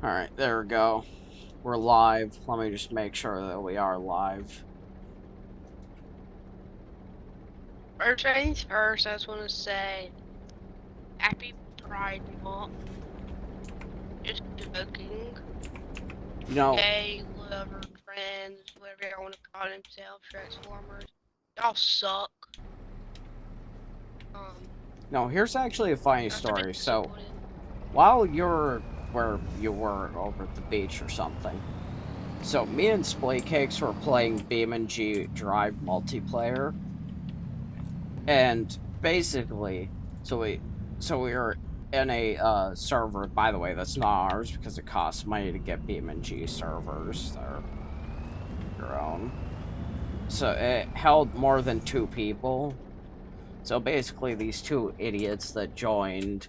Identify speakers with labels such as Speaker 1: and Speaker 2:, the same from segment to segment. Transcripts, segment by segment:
Speaker 1: Alright, there we go. We're live. Let me just make sure that we are live.
Speaker 2: First things first, I just want to say Happy Pride Month. Just joking.
Speaker 1: You know,
Speaker 2: Gay, whatever, trans, whatever y'all want to call themselves, Transformers. Y'all suck.
Speaker 1: no, here's actually a funny
Speaker 2: That's a bit
Speaker 1: story. So,
Speaker 2: disappointed.
Speaker 1: while you're where you were over at the beach or something, so me and Splaycakes were playing BeamNG Drive multiplayer, and basically, so we were in a server. By the way, that's not ours because it costs money to get BeamNG servers. They're your own. So it held more than 2 people. So basically, these two idiots that joined,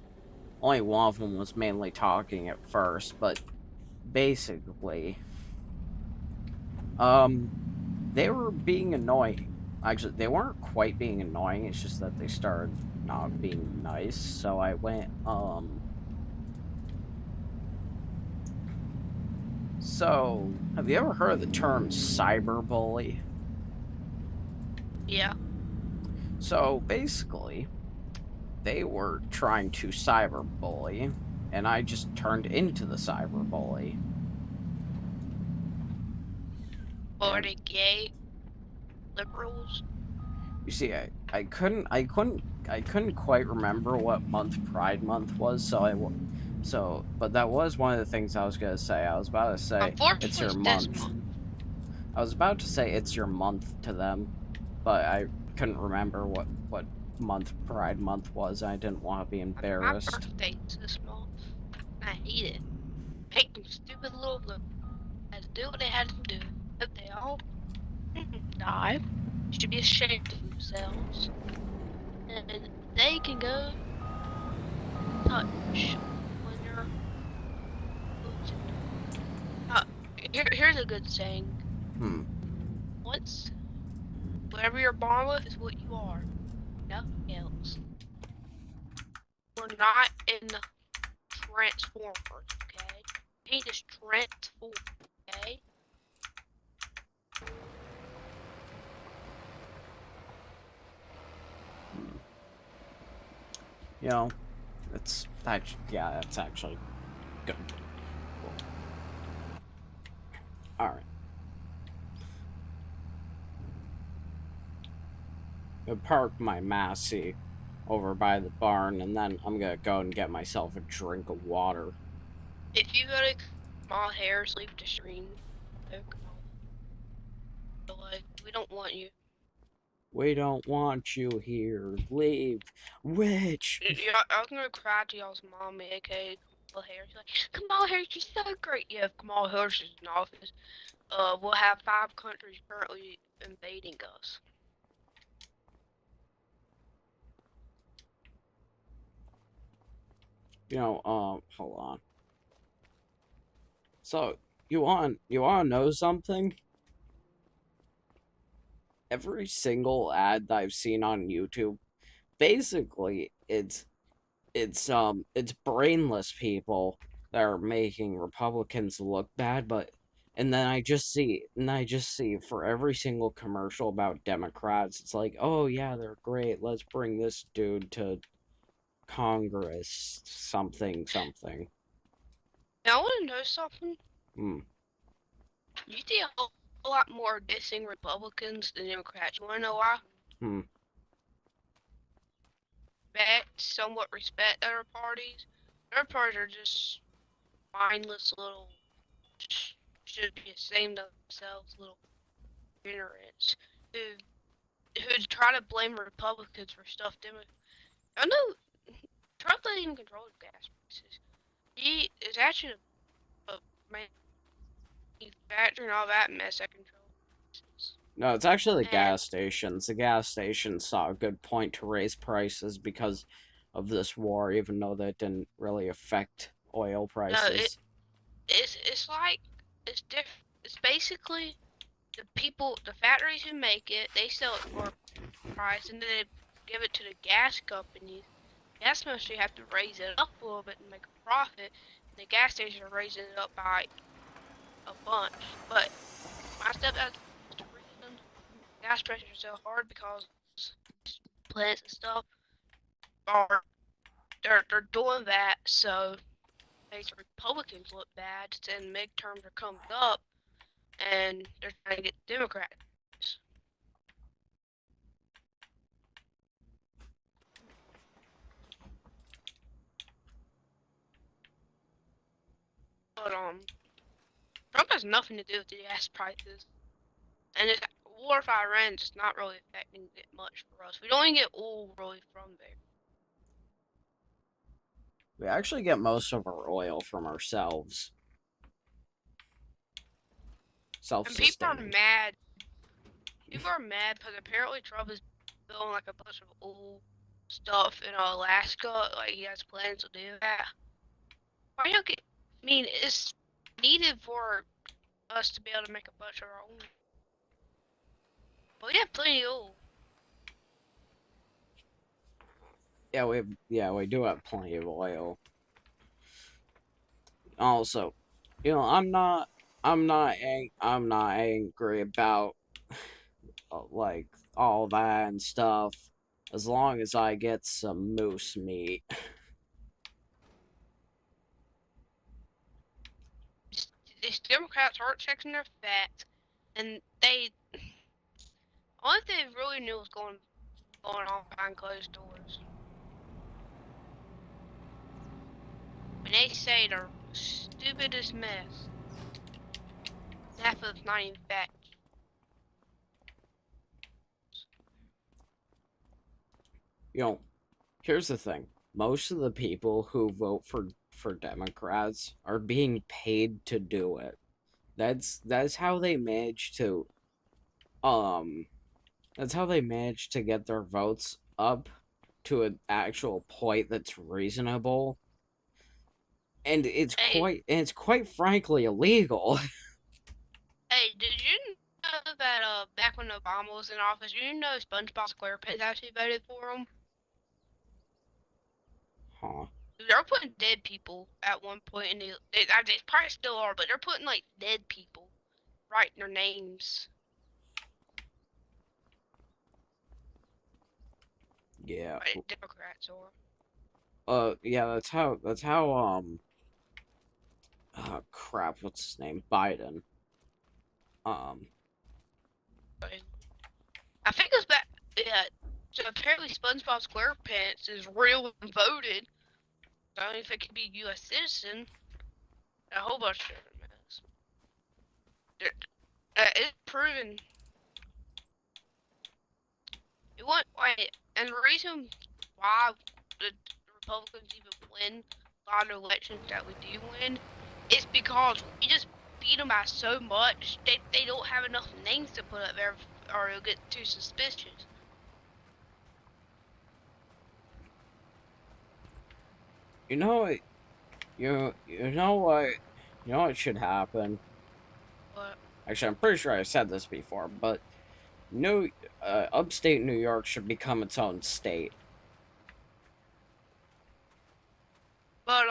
Speaker 1: only one of them was mainly talking at first, but basically, they were being annoying. Actually, they weren't quite being annoying, it's just that they started not being nice, so I went, So, have you ever heard of the term cyberbully?
Speaker 2: Yeah.
Speaker 1: So, basically, they were trying to cyberbully, and I just turned into the cyberbully.
Speaker 2: Or
Speaker 1: And
Speaker 2: the gay liberals.
Speaker 1: you see, I couldn't quite remember what month Pride Month was, but that was one of the things I was gonna say. I was about to say it's
Speaker 2: Unfortunately,
Speaker 1: your
Speaker 2: it's this
Speaker 1: month.
Speaker 2: month.
Speaker 1: I was about to say it's your month to them, but I couldn't remember what month Pride Month was. I didn't want to be
Speaker 2: My
Speaker 1: embarrassed.
Speaker 2: birthday's this month. I hate it. Hate them stupid little liberals. Had to do what they had to do. If they all die, should be ashamed of themselves. And they can go touch when you're losing. Here's a good saying.
Speaker 1: Hmm.
Speaker 2: Once, whatever you're born with is what you are. Nothing else. We're not in the Transformers, okay? He just transformed, okay?
Speaker 1: You know, that's actually good. Cool. All right. I parked my Massey over by the barn, and then I'm gonna go and get myself a drink of water.
Speaker 2: If you go to Kamala Harris, leave the stream. No, Kamala. But, like, we don't want you.
Speaker 1: We don't want you here. Leave. Witch.
Speaker 2: I was gonna cry to y'all's mom, aka Kamala Harris. Like, Kamala Harris, you're so great. Yeah, if Kamala Harris is in office, we'll have 5 countries currently invading us.
Speaker 1: Hold on. So, you want to know something? Every single ad that I've seen on YouTube, basically, it's brainless people that are making Republicans look bad, and I just see for every single commercial about Democrats, it's like, oh yeah, they're great. Let's bring this dude to Congress, something, something.
Speaker 2: Now, I want to know something.
Speaker 1: Hmm.
Speaker 2: You see a whole lot more dissing Republicans than Democrats. You want to know why?
Speaker 1: Hmm.
Speaker 2: Somewhat respect other parties. Other parties are just mindless little, should be ashamed of themselves, little ignorants who try to blame Republicans for stuff. I know Trump doesn't even control the gas prices. He is actually a manufacturing all that mess that controls.
Speaker 1: No, it's actually the
Speaker 2: And
Speaker 1: gas stations. The gas stations saw a good point to raise prices because of this war, even though that didn't really affect oil
Speaker 2: no,
Speaker 1: prices.
Speaker 2: it's like it's different. It's basically the people, the factories who make it, they sell it for a price, and then they give it to the gas companies. Gas industry have to raise it up a little bit and make a profit, The gas stations are raising it up by a bunch. But my stepdad's the reason gas prices are so hard because plants and stuff are they're doing that so makes Republicans look bad. Then midterms are coming up, and they're trying to get Democrats. But Trump has nothing to do with the gas prices, and the war with Iran is not really affecting it much for us. We don't even get oil really from there.
Speaker 1: We actually get most of our oil from ourselves.
Speaker 2: And people are
Speaker 1: Self-sustaining.
Speaker 2: mad. People are mad because apparently Trump is building like a bunch of oil stuff in Alaska. Like he has plans to do that. Why you get? I mean, it's needed for us to be able to make a bunch of our own. But we have plenty of oil.
Speaker 1: We do have plenty of oil. Also, I'm not angry about like all that and stuff as long as I get some moose meat.
Speaker 2: These Democrats aren't checking their facts, and only thing they really knew was going on behind closed doors. When they say they're stupidest mess, half of it's not even fact.
Speaker 1: Here's the thing. Most of the people who vote for Democrats are being paid to do it. That's how they manage to um that's how they manage to get their votes up to an actual point that's reasonable. And it's quite frankly illegal.
Speaker 2: Hey, did you know that back when Obama was in office, you know SpongeBob SquarePants actually voted for him?
Speaker 1: Huh.
Speaker 2: They're putting dead people at one point in they probably still are, but they're putting like dead people, writing their names.
Speaker 1: Yeah.
Speaker 2: Right, Democrats or.
Speaker 1: Yeah, that's how oh crap, what's his name? Biden.
Speaker 2: I think it's back. Yeah. So apparently SpongeBob SquarePants is real and voted. I don't know if it could be a U.S. citizen. A whole bunch of different mess. It's proven. It went wait, and the reason why the Republicans even win a lot of elections that we do win is because we just beat them by so much they don't have enough names to put up there, or it'll get too suspicious.
Speaker 1: You know what? You know what should happen?
Speaker 2: But
Speaker 1: Actually, I'm pretty sure I said this before, but upstate New York should become its own state.
Speaker 2: But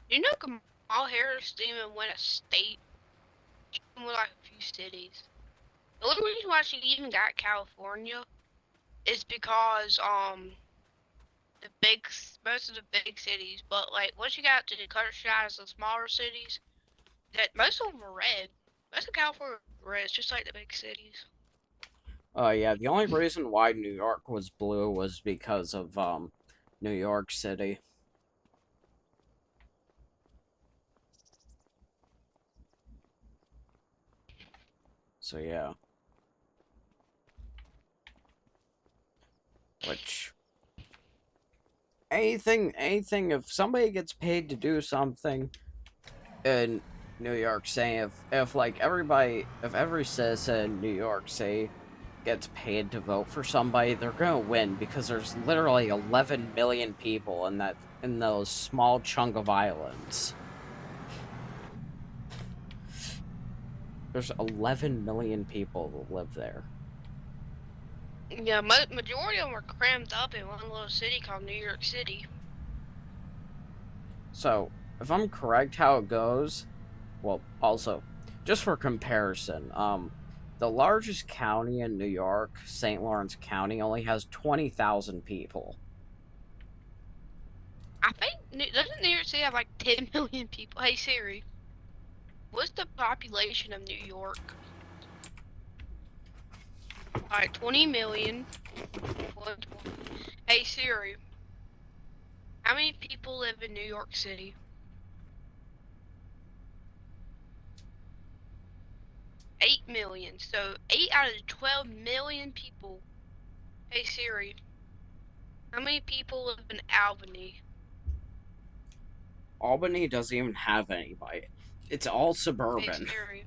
Speaker 2: you know Kamala Harris didn't even win a state. She won like a few cities. The only reason why she even got California is because most of the big cities, but like once you got to the countryside, the smaller cities, that most of them are red. Most of California are red, it's just like the big cities.
Speaker 1: Yeah, the only reason why New York was blue was because of New York City. So yeah. Which anything if somebody gets paid to do something in New York City, if like if every citizen in New York City gets paid to vote for somebody, they're gonna win because there's literally 11 million people in those small chunk of islands. There's 11 million people that live there.
Speaker 2: Yeah, majority of them are crammed up in one little city called New York City.
Speaker 1: So, if I'm correct how it goes, well, also, just for comparison, the largest county in New York, St. Lawrence County, only has 20,000 people.
Speaker 2: I think doesn't New York City have like 10 million people? Hey Siri, what's the population of New York? Alright, 20 million. 120. Hey Siri, how many people live in New York City? 8 million. So 8 out of 12 million people. Hey Siri, how many people live in Albany?
Speaker 1: Albany doesn't even have anybody. It's all
Speaker 2: Hey
Speaker 1: suburban.
Speaker 2: Siri,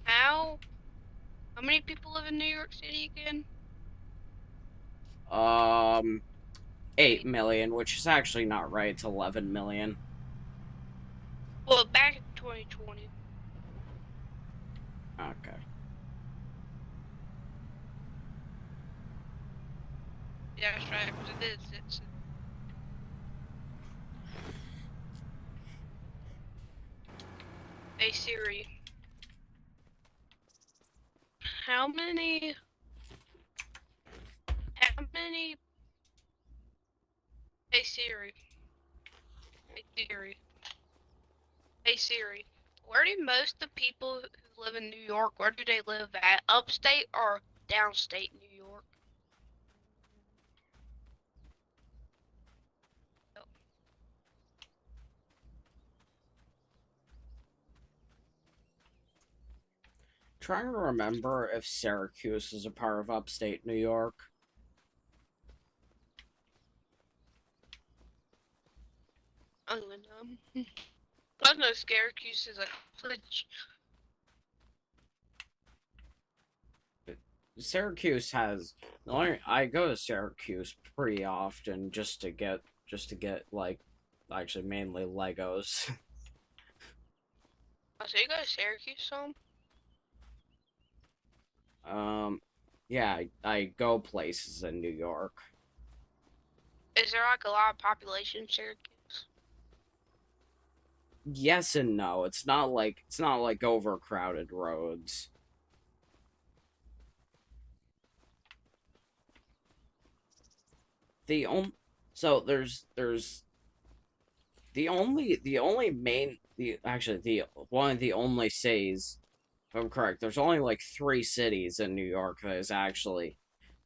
Speaker 2: how how many people live in New York City again?
Speaker 1: Um, 8 million, which is actually not right. It's 11 million.
Speaker 2: Well, back in 2020.
Speaker 1: Okay.
Speaker 2: Yeah, that's right. Because it is. It's. Hey Siri, how many? How many? Hey Siri. Hey Siri. Hey Siri. Where do most of the people who live in New York, where do they live at? Upstate or downstate New York? Oh,
Speaker 1: Trying to remember if Syracuse is a part of upstate New York.
Speaker 2: I don't even know. I know Syracuse is a college.
Speaker 1: Syracuse has I go to Syracuse pretty often just to get like actually mainly Legos.
Speaker 2: Oh, so you go to Syracuse some?
Speaker 1: um yeah, I go places in New York.
Speaker 2: Is there like a lot of population in Syracuse?
Speaker 1: Yes and no. It's not like overcrowded roads. The only so there's the only main the actually the one of the only cities, if I'm correct, there's only like 3 cities in New York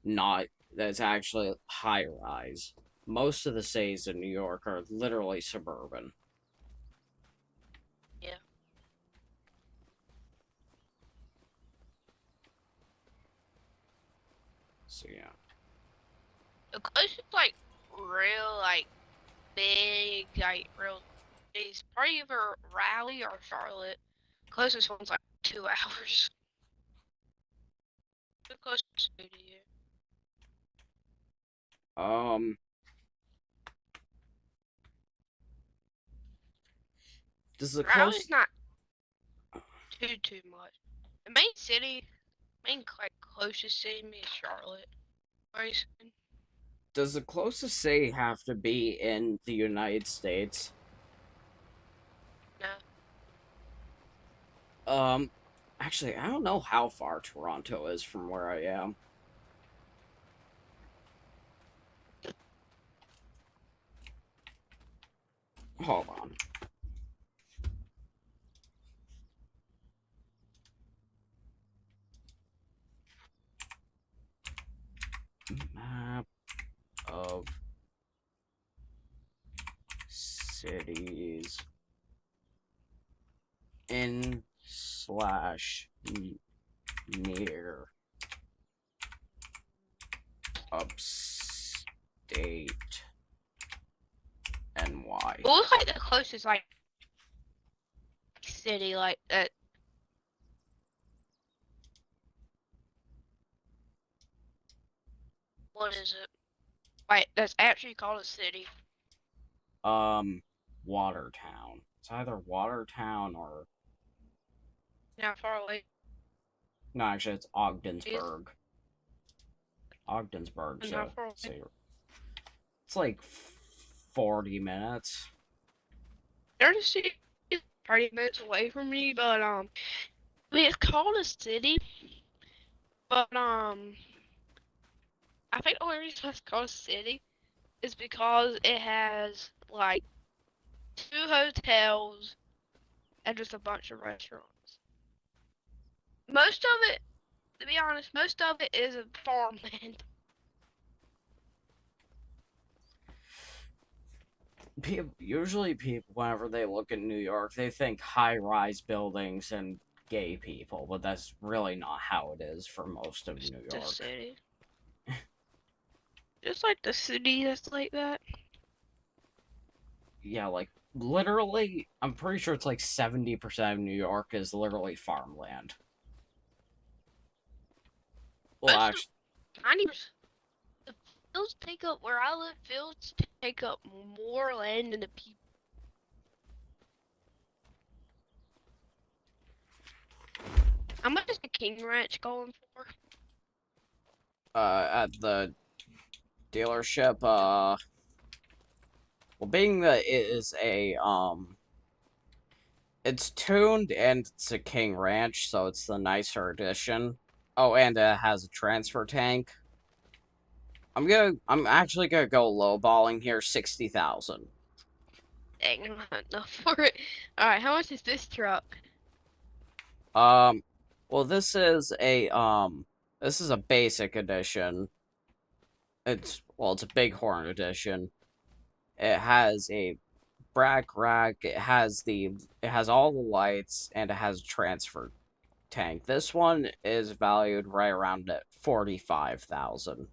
Speaker 1: not that's actually high rise. Most of the cities in New York are literally suburban.
Speaker 2: Yeah.
Speaker 1: So yeah.
Speaker 2: The closest like real like big like real is probably either Raleigh or Charlotte. Closest one's like 2 hours. The closest to you.
Speaker 1: Um does the
Speaker 2: Raleigh's
Speaker 1: close
Speaker 2: not too much. The main city, main like closest city to me is Charlotte. Grayson.
Speaker 1: does the closest city have to be in the United States?
Speaker 2: No.
Speaker 1: Um actually I don't know how far Toronto is from where I am. Hold on. Map of cities in slash near upstate NY.
Speaker 2: What was like the closest like city like that? What is it? Like that's actually called a city.
Speaker 1: Watertown. It's either Watertown or
Speaker 2: How far away
Speaker 1: no, actually it's
Speaker 2: is
Speaker 1: Ogdensburg. Ogdensburg's
Speaker 2: and how
Speaker 1: a
Speaker 2: far away?
Speaker 1: city. It's like 40 minutes.
Speaker 2: 36 is 30 minutes away from me, but I mean it's called a city, but I think the only reason it's called a city is because it has like 2 hotels and just a bunch of restaurants. Most of it, to be honest, most of it is a farmland.
Speaker 1: Usually people, whenever they look at New York, they think high-rise buildings and gay people, but that's really not how it is for most of New
Speaker 2: The
Speaker 1: York.
Speaker 2: city. Just like the city that's like that.
Speaker 1: Yeah, like, literally, I'm pretty sure it's like 70% of New York is literally farmland. Well,
Speaker 2: Most
Speaker 1: actually,
Speaker 2: 90%. The fields take up where I live. Fields take up more land than the people. How much is the King Ranch going for?
Speaker 1: at the dealership, well, being that it is it's tuned and it's a King Ranch, so it's the nicer edition. Oh, and it has a transfer tank. I'm actually gonna go lowballing here, 60,000.
Speaker 2: Dang, I'm not enough for it. Alright, how much is this truck?
Speaker 1: Well, this is a basic edition. It's a Bighorn edition. It has a brack rack. It has all the lights, and it has a transfer tank. This one is valued right around at 45,000.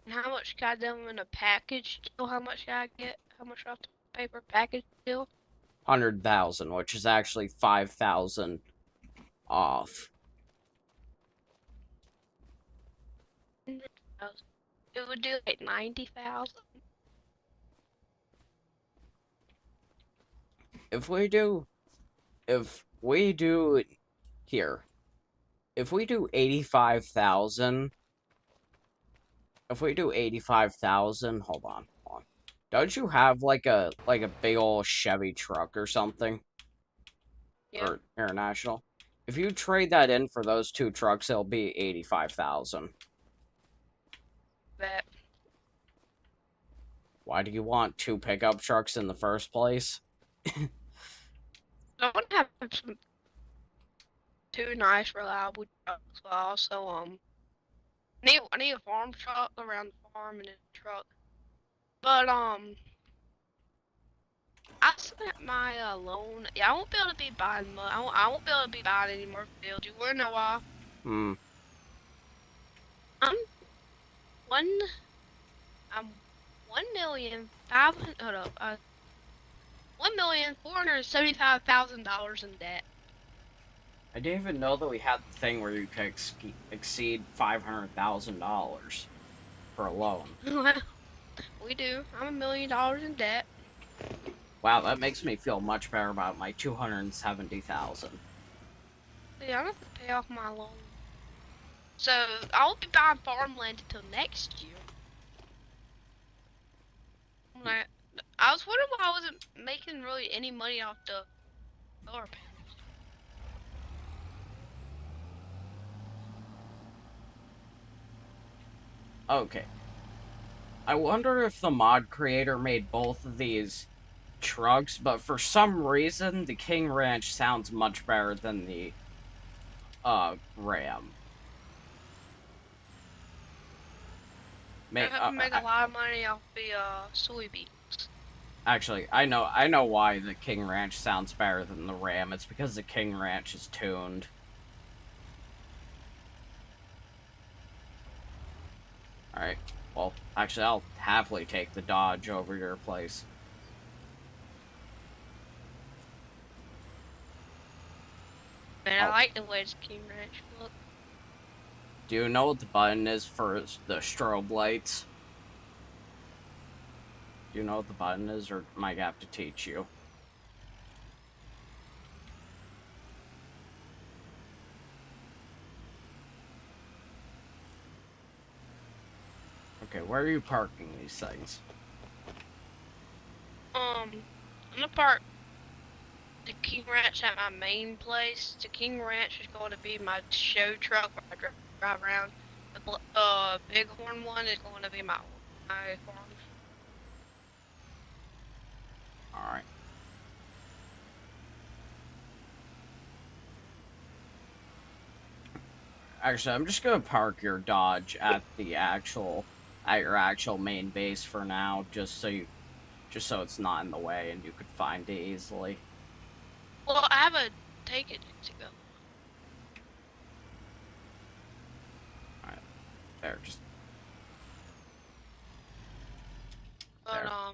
Speaker 2: And how much got them in a package deal? How much I get? How much off the paper package deal?
Speaker 1: 100,000, which is actually 5,000 off.
Speaker 2: It would do like 90,000.
Speaker 1: If we do, if we do here, if we do 85,000, if we do 85,000, hold on. Don't you have like a big old Chevy truck or something?
Speaker 2: Yeah.
Speaker 1: Or International? If you trade that in for those two trucks, it'll be 85,000.
Speaker 2: Bet.
Speaker 1: Why do you want two pickup trucks in the first place?
Speaker 2: I want to have some two nice, reliable trucks, but also I need a farm truck around the farm and a truck. But I spent my loan. Yeah, I won't be able to be buying much. I won't be able to be buying any more fields. You wanna know why?
Speaker 1: Hmm.
Speaker 2: I'm one. I'm 1,500,000. Hold up. $1,475,000 in debt.
Speaker 1: I didn't even know that we had the thing where you could exceed $500,000 for a loan.
Speaker 2: We do. I'm $1,000,000 in debt.
Speaker 1: Wow, that makes me feel much better about my 270,000.
Speaker 2: Yeah, I'm gonna have to pay off my loan. So I won't be buying farmland until next year. Like, I was wondering why I wasn't making really any money off the solar panels.
Speaker 1: Okay. I wonder if the mod creator made both of these trucks, but for some reason, the King Ranch sounds much better than the, Ram.
Speaker 2: I hope to make a lot of money off the soybeans.
Speaker 1: Actually, I know why the King Ranch sounds better than the Ram. It's because the King Ranch is tuned. Alright, well, actually, I'll happily take the Dodge over your place.
Speaker 2: Man, I like the way this King Ranch look.
Speaker 1: Do you know what the button is for the strobe lights? Do you know what the button is, or am I gonna have to teach you? Okay, where are you parking these things?
Speaker 2: gonna park the King Ranch at my main place. The King Ranch is going to be my show truck where I drive around. The Bighorn one is going to be my farm.
Speaker 1: Alright. Actually, I'm just gonna park your Dodge at your actual main base for now, just so it's not in the way and you could find it easily.
Speaker 2: Well, I have a ticket to go.
Speaker 1: Alright. There, just...
Speaker 2: But,
Speaker 1: there.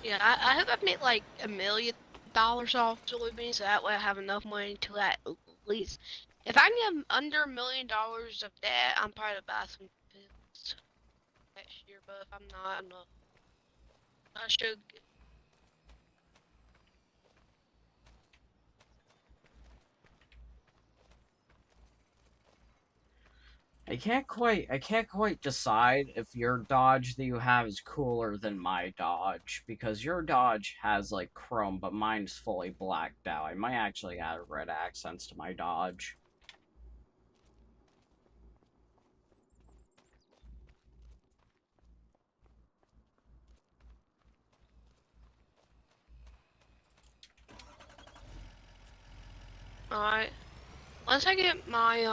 Speaker 1: Yeah, I hope I make like $1 million off soybeans, so that way I have enough money to at least, if I can get under $1 million of that, I'm probably to buy some fields next year. But if I'm not. I should. I can't quite decide if your Dodge that you have is cooler than my Dodge, because your Dodge has like chrome, but mine's fully blacked out. I might actually add red accents to my Dodge.
Speaker 2: Alright. Once I get my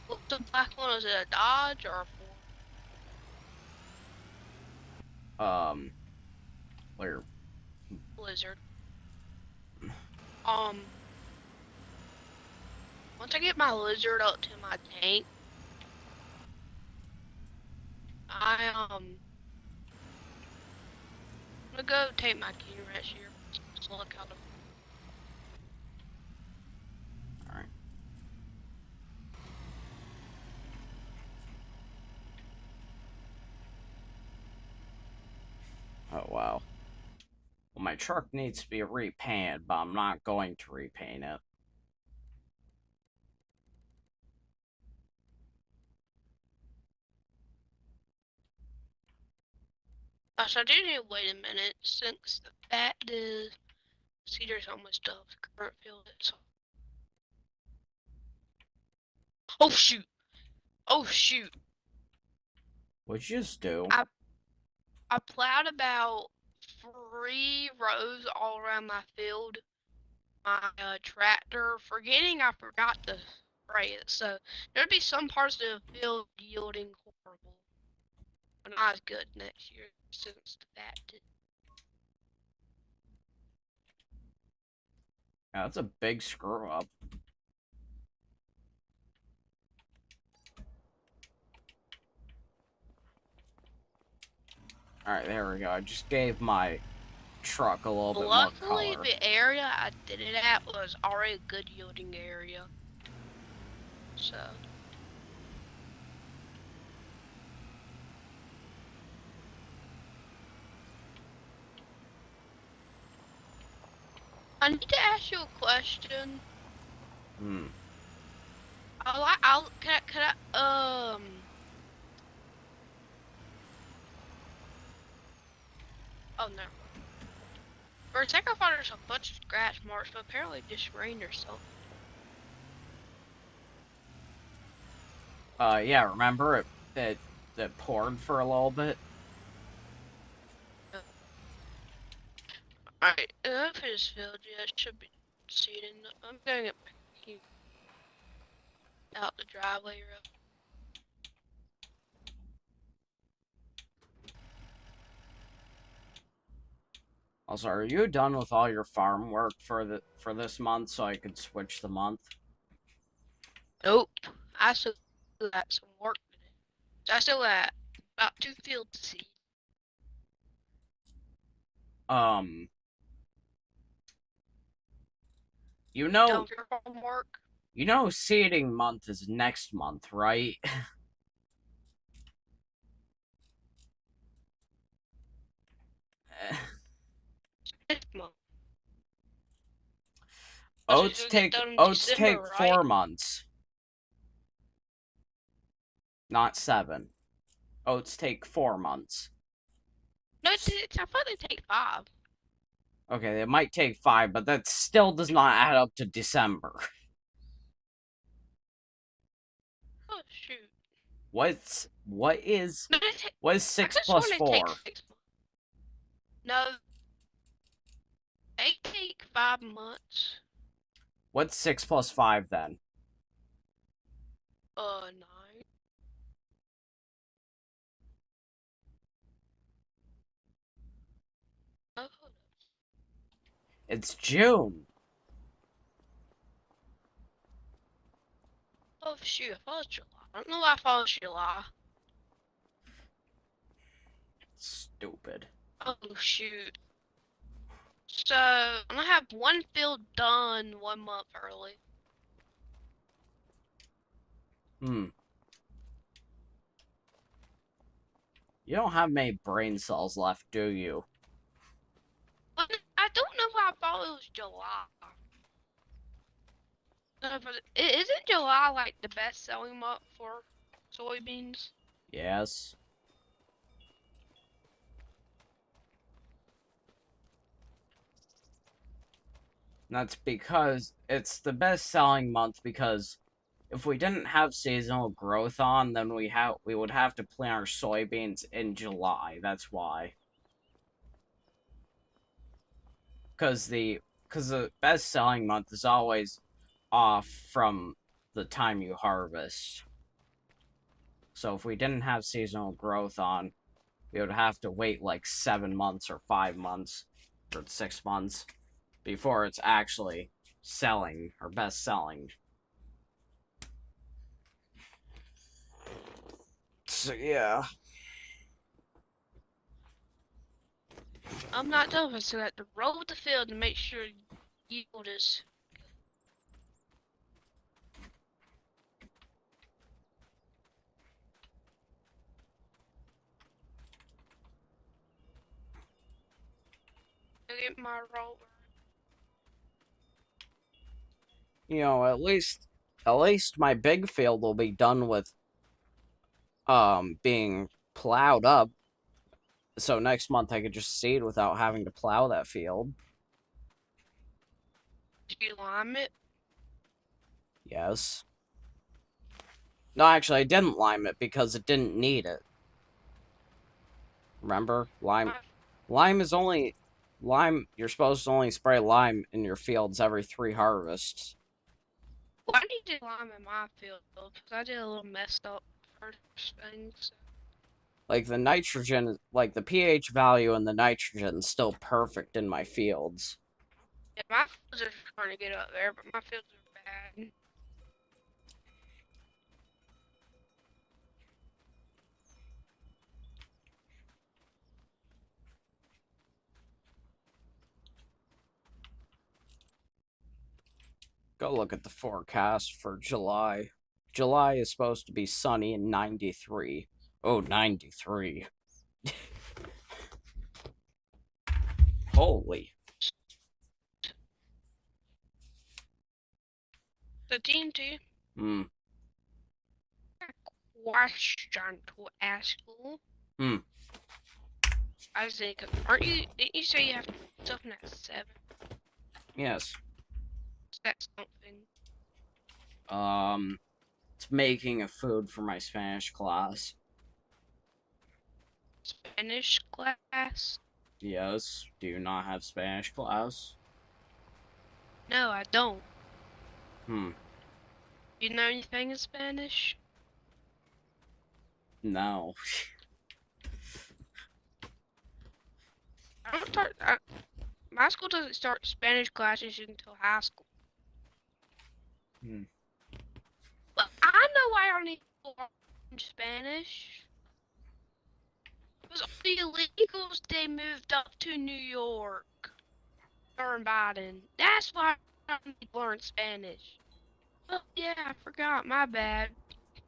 Speaker 2: what's the black one? Is it a Dodge or a Ford?
Speaker 1: Where?
Speaker 2: Blizzard. Once I get my Lizard up to my tank, I'm gonna go take my King Ranch here. Just look out of.
Speaker 1: Alright. Oh, wow. Well, my truck needs to be repainted, but I'm not going to repaint it.
Speaker 2: Gosh, I do need to wait a minute since the fact is Cedar's almost done with the current field. So. Oh shoot! Oh shoot!
Speaker 1: What'd you just do?
Speaker 2: I plowed about 3 rows all around my field. My tractor, forgetting I forgot to spray it. So there'd be some parts of the field yielding horrible, but not as good next year since that did.
Speaker 1: Yeah, that's a big screw up. Alright, there we go. I just gave my truck a little bit more color.
Speaker 2: Luckily, the area I did it at was already a good yielding area. So. I need to ask you a question.
Speaker 1: Hmm.
Speaker 2: Oh no. For a second, I thought there's a bunch of scratch marks, but apparently it just rained or something.
Speaker 1: Yeah, remember it poured for a little bit?
Speaker 2: Alright, if it is filled, yeah, it should be seated. I'm going up out the driveway road.
Speaker 1: Also, are you done with all your farm work for this month so I could switch the month?
Speaker 2: Nope. I still got some work to do. So I still got about 2 fields to seed.
Speaker 1: You know,
Speaker 2: Done your homework?
Speaker 1: you know seeding month is next month, right?
Speaker 2: Next month.
Speaker 1: Oats take
Speaker 2: December,
Speaker 1: 4 months. not 7. Oats take 4 months.
Speaker 2: No, I thought they take 5.
Speaker 1: Okay, it might take 5, but that still does not add up to December.
Speaker 2: Oh shoot.
Speaker 1: What is
Speaker 2: No,
Speaker 1: what is
Speaker 2: I
Speaker 1: 6
Speaker 2: just
Speaker 1: plus
Speaker 2: want to take
Speaker 1: 4?
Speaker 2: 6 months. No, they take 5 months.
Speaker 1: What's 6 plus 5 then?
Speaker 2: 9. Oh, hold up.
Speaker 1: It's June.
Speaker 2: Oh shoot, I thought it was July. I don't know why I thought it was July.
Speaker 1: Stupid.
Speaker 2: Oh shoot. So, I'm gonna have one field done 1 month early.
Speaker 1: You don't have many brain cells left, do you?
Speaker 2: But I don't know why I thought it was July. But isn't July like the best selling month for soybeans?
Speaker 1: Yes. That's because it's the best selling month because if we didn't have seasonal growth on, then we would have to plant our soybeans in July. That's why. Because the best selling month is always off from the time you harvest. So if we didn't have seasonal growth on, we would have to wait like 7 months or 5 months or 6 months before it's actually selling or best selling. So yeah.
Speaker 2: I'm not done with it, so I have to roll the field to make sure yield is. Get my roller.
Speaker 1: You know, at least my big field will be done with being plowed up. So next month I could just seed without having to plow that field.
Speaker 2: Did you lime it?
Speaker 1: Yes. No, actually I didn't lime it because it didn't need it. Remember? Lime is only you're supposed to only spray lime in your fields every 3 harvests.
Speaker 2: Well, I need to lime in my field because I did a little messed up first thing. So.
Speaker 1: Like the nitrogen, like the pH value and the nitrogen is still perfect in my fields.
Speaker 2: Yeah, my fields are trying to get up there, but my fields are bad.
Speaker 1: Go look at the forecast for July. July is supposed to be sunny and 93. Oh, 93. Holy.
Speaker 2: So, TNT.
Speaker 1: Hmm.
Speaker 2: Question to ask you. I think, didn't you say you have to do something at 7?
Speaker 1: Yes.
Speaker 2: Is that something?
Speaker 1: It's making a food for my Spanish class.
Speaker 2: Spanish class?
Speaker 1: Yes. Do you not have Spanish class?
Speaker 2: No, I don't.
Speaker 1: Hmm.
Speaker 2: You know anything in Spanish?
Speaker 1: No.
Speaker 2: My school doesn't start Spanish classes until high school.
Speaker 1: Hmm.
Speaker 2: Well, I know I don't need to learn Spanish. Because all the illegals, they moved up to New York during Biden. That's why I don't need to learn Spanish. Oh, yeah, I forgot. My bad.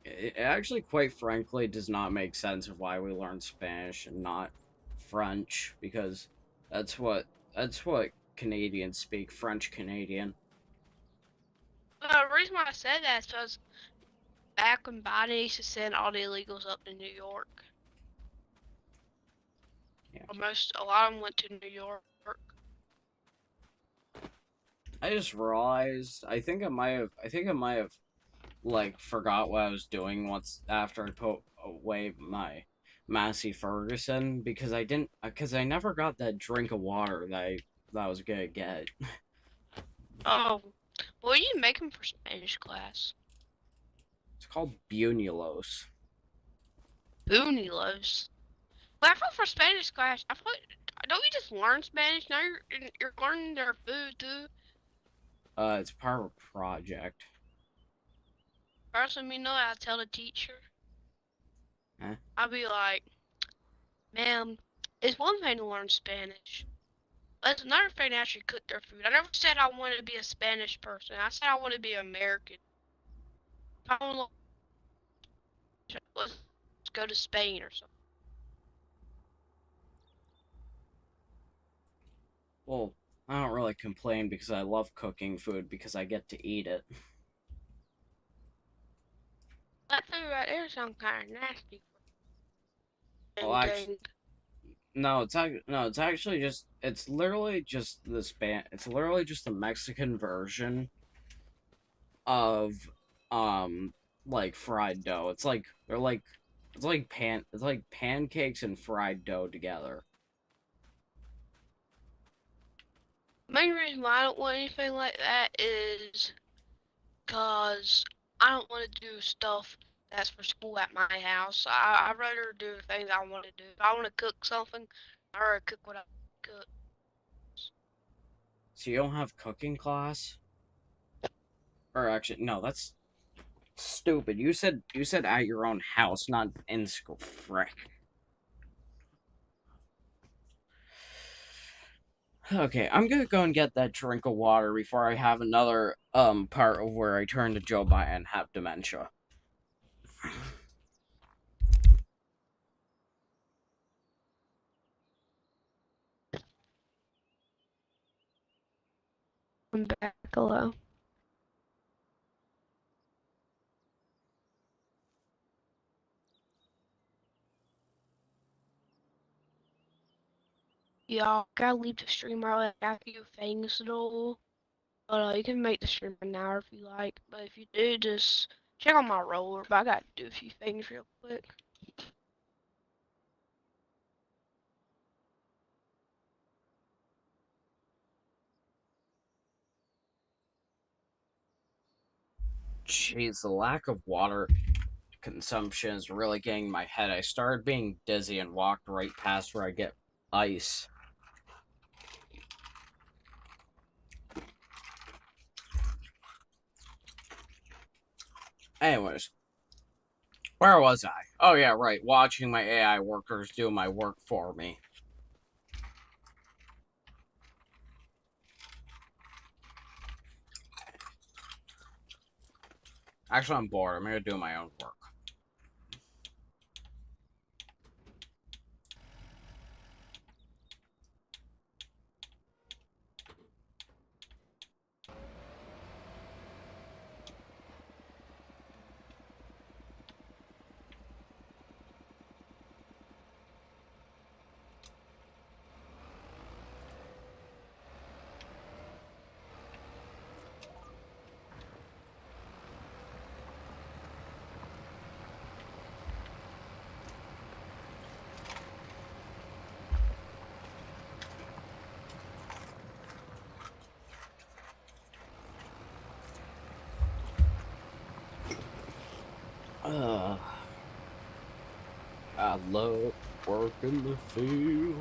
Speaker 1: It actually, quite frankly, does not make sense of why we learn Spanish and not French, because that's what Canadians speak, French Canadian.
Speaker 2: The reason why I said that is because back when Biden used to send all the illegals up to New York.
Speaker 1: Yeah.
Speaker 2: A lot of them went to New York.
Speaker 1: I just realized. I think I might have like forgot what I was doing once after I put away my Massey Ferguson because I never got that drink of water that I was gonna get.
Speaker 2: Oh, what are you making for Spanish class?
Speaker 1: It's called Buñuelos.
Speaker 2: Buñuelos. Well, I thought for Spanish class, I thought, don't you just learn Spanish? Now you're learning their food too.
Speaker 1: It's part of a project.
Speaker 2: First, let me know. I tell the teacher.
Speaker 1: Huh?
Speaker 2: I'll be like, ma'am, it's one thing to learn Spanish. But it's another thing to actually cook their food. I never said I wanted to be a Spanish person. I said I want to be American. If I want to, let's go to Spain or something.
Speaker 1: Well, I don't really complain because I love cooking food because I get to eat it.
Speaker 2: That food right there sounds kind of nasty.
Speaker 1: Well, actually, no, it's actually just it's literally just it's literally just the Mexican version of like fried dough. It's like pancakes and fried dough together.
Speaker 2: The main reason why I don't want anything like that is because I don't want to do stuff that's for school at my house. I'd rather do things I want to do. If I want to cook something, I'd rather cook what I cook.
Speaker 1: So you don't have cooking class? Or actually, no, that's stupid. You said at your own house, not in school. Frick. Okay, I'm gonna go and get that drink of water before I have another part of where I turn to Joe Biden and have dementia.
Speaker 2: I'm back. Hello. Y'all gotta leave the stream early. I got a few things to do. But you can make the stream an hour if you like. But if you do, just check on my roller. But I gotta do a few things real quick.
Speaker 1: Jeez, the lack of water consumption is really getting my head. I started being dizzy and walked right past where I get ice. Anyways, where was I? Oh yeah, right, watching my AI workers do my work for me. Actually, I'm bored. I'm gonna do my own work. I love working the field.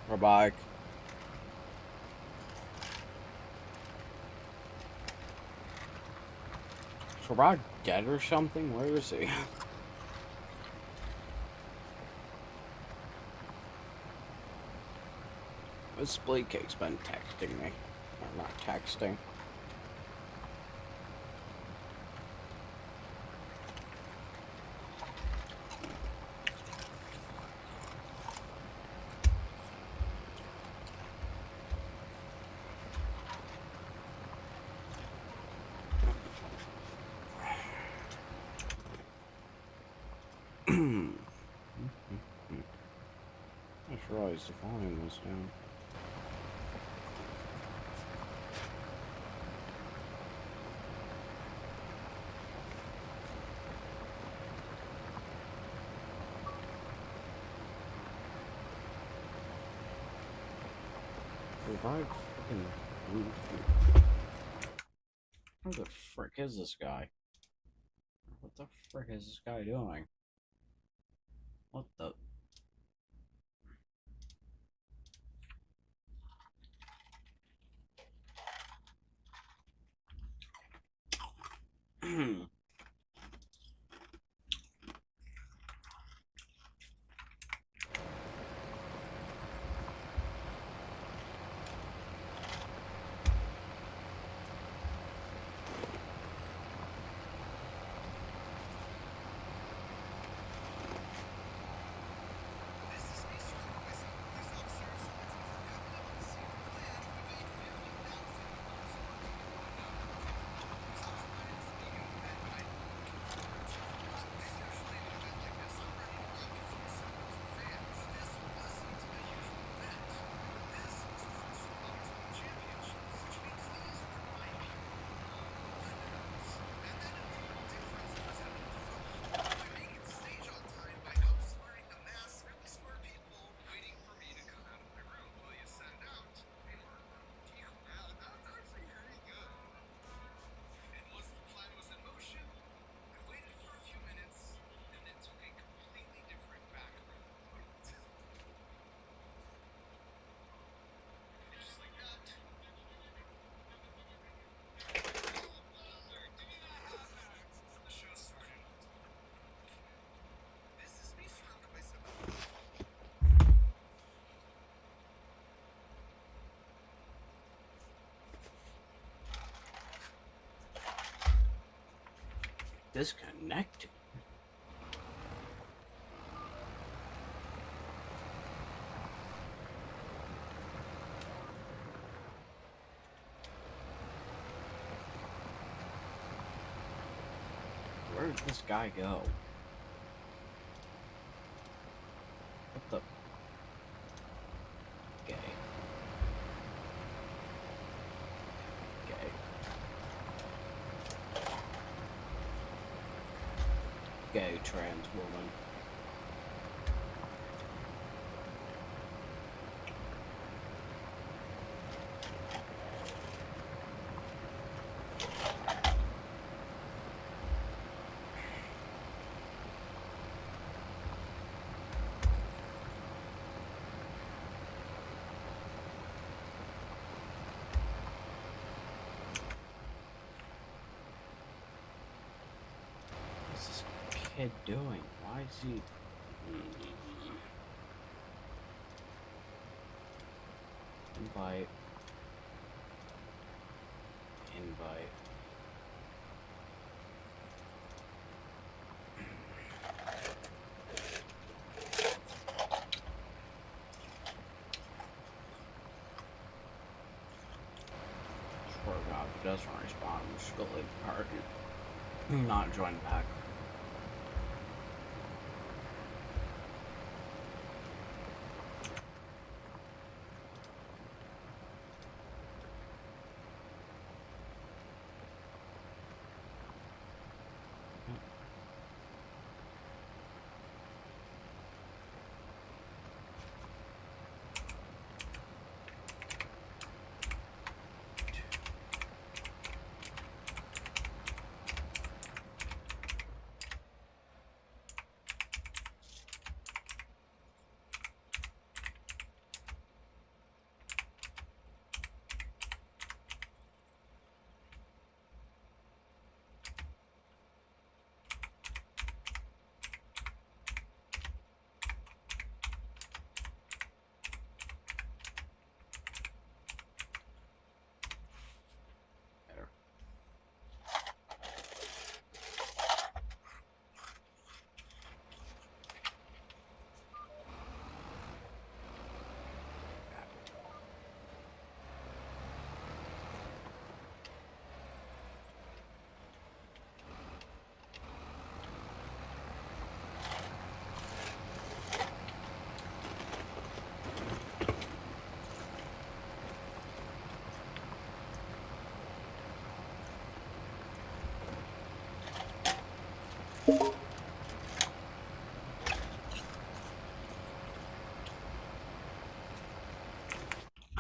Speaker 1: We're back. Is Rob dead or something? Where is he? This Blake Cake's been texting me. Or not texting. realized the volume was down. Revive fucking Bluetooth. Who the frick is this guy? What the frick is this guy doing? What the? Disconnected. Where did this guy go? What the? Okay. Okay. Go, trans woman. What's this kid doing? Why is he? Invite. Invite. Swear to God, if it doesn't respond, I'm just gonna leave the party. Not join back.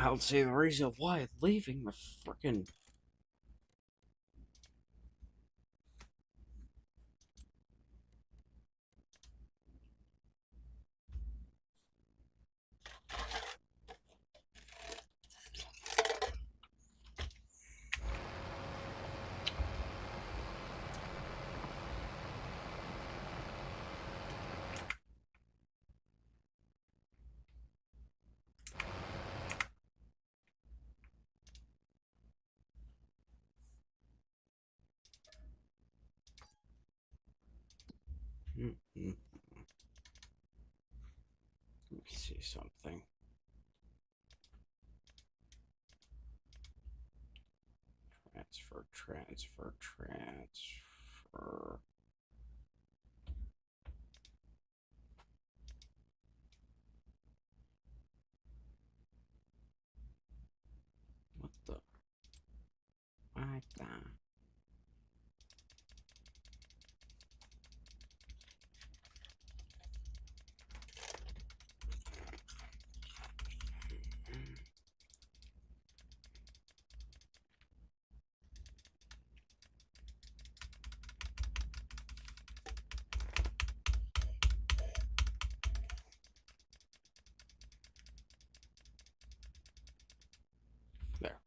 Speaker 1: don't see the reason why leaving the frickin'. Let me see something. Transfer. What the? Like that. There.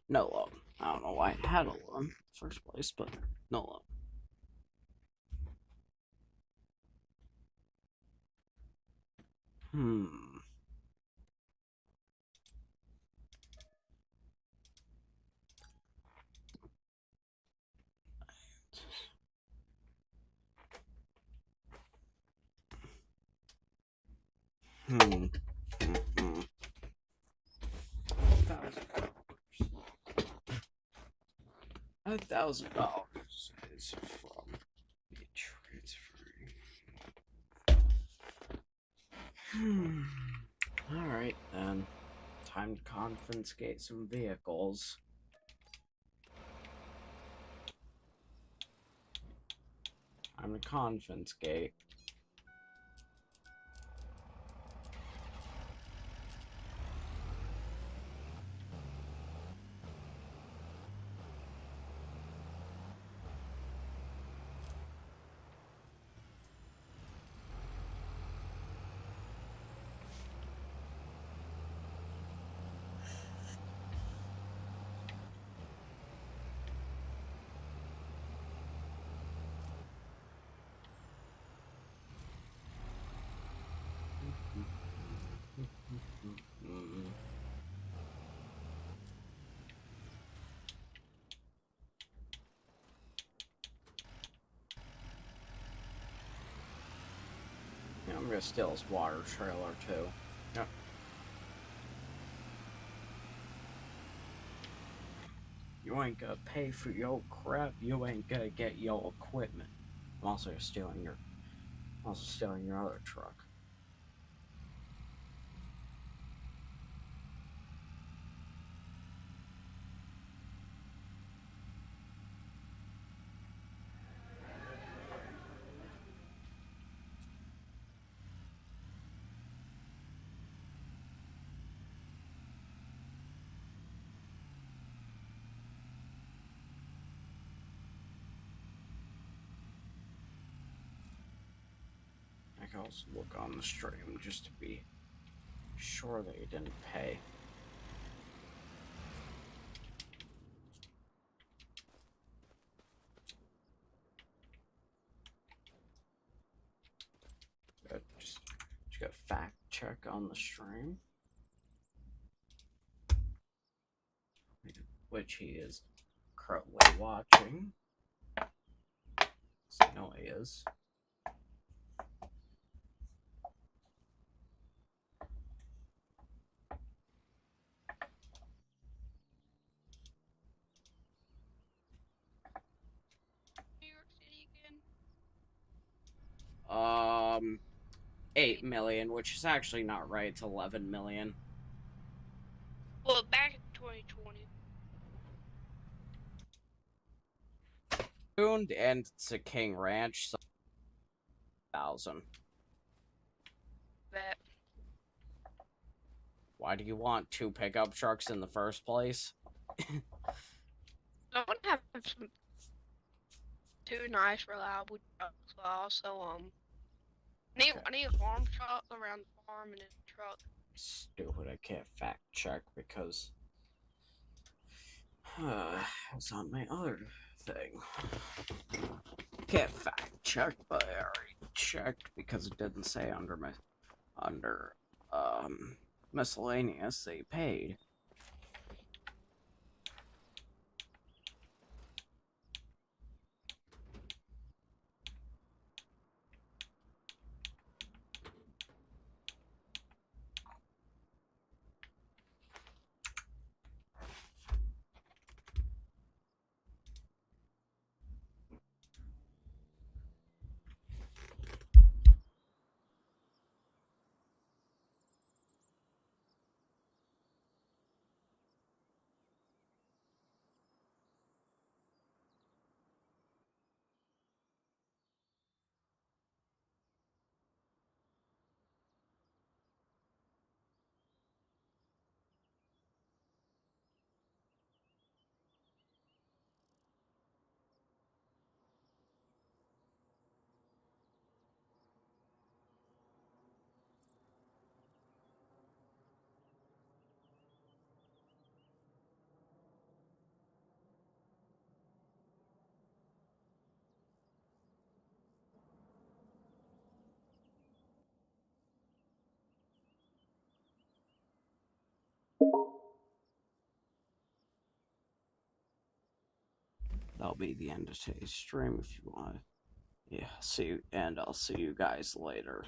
Speaker 1: No loan. I don't know why it had a loan in the first place, but no loan. $1,000 is from the transferring. Alright then. Time to confiscate some vehicles. Time to confiscate. Yeah, I'm gonna steal his water trailer too. Yep. You ain't gonna pay for your crap. You ain't gonna get your equipment. I'm also stealing your other truck. I can also look on the stream just to be sure that you didn't pay. Just got fact check on the stream, which he is currently watching. So I know he is.
Speaker 2: New York City again?
Speaker 1: 8 million, which is actually not right. It's 11 million.
Speaker 2: Well, back in 2020.
Speaker 1: And it's a King Ranch, so 1,000.
Speaker 2: That.
Speaker 1: Why do you want 2 pickup trucks in the first place?
Speaker 2: I want to have some 2 nice, reliable trucks, but also I need a farm truck around the farm and a truck.
Speaker 1: Stupid, I can't fact check because it's on my other thing. Can't fact check, but I already checked because it didn't say under miscellaneous they paid. That'll be the end of today's stream if you want. Yeah, see you, and I'll see you guys later.